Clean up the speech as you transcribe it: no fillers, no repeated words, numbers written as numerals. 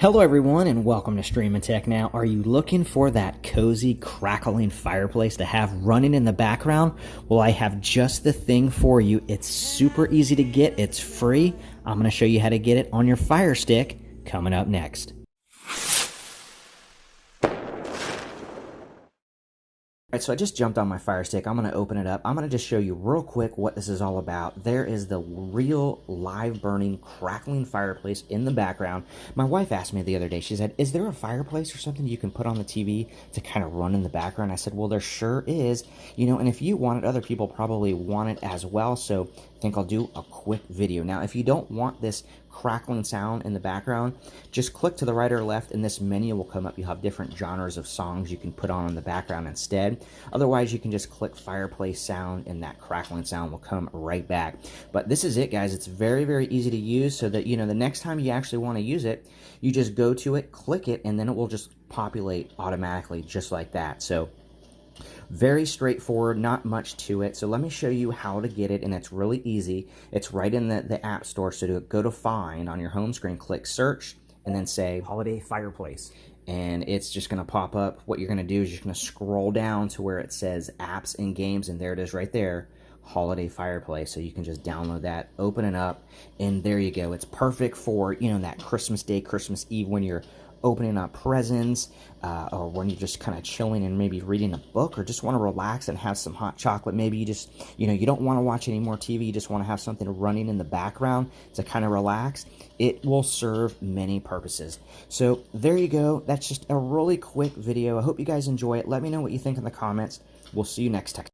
Hello everyone and welcome to Stream and Tech Now. Are you looking for that cozy crackling fireplace to have running in the background? Well, I have just the thing for you. It's super easy to get, it's free. I'm going to show you how to get it on your Fire Stick coming up next. Alright, so I just jumped on my Fire Stick. I'm going to open it up. I'm going to just show you real quick what this is all about. There is the real live burning crackling fireplace in the background. My wife asked me the other day, she said, is there a fireplace or something you can put on the TV to kind of run in the background? I said, well, there sure is. You know, and if you want it, other people probably want it as well. So I think I'll do a quick video. Now, if you don't want this crackling sound in the background, just click to the right or left and this menu will come up. You'll have different genres of songs you can put on in the background instead. Otherwise, you can just click fireplace sound and that crackling sound will come right back. But this is it, guys. It's very, very easy to use so that, you know, the next time you actually want to use it, you just go to it, click it, and then it will just populate automatically just like that. So very straightforward, not much to it. So let me show you how to get it, and it's really easy. It's right in the App Store. So go to Find on your home screen, click Search, and then say Holiday Fireplace. And it's just going to pop up. What you're going to do is you're just going to scroll down to where it says Apps and Games, and there it is right there, Holiday Fireplace. So you can just download that, open it up, and there you go. It's perfect for, you know, that Christmas Day, Christmas Eve when you're opening up presents, or when you're just kind of chilling and maybe reading a book, or just want to relax and have some hot chocolate. Maybe you just, you know, you don't want to watch any more TV, you just want to have something running in the background to kind of relax. It will serve many purposes. So there you go. That's just a really quick video. I hope you guys enjoy it. Let me know what you think in the comments. We'll see you next time.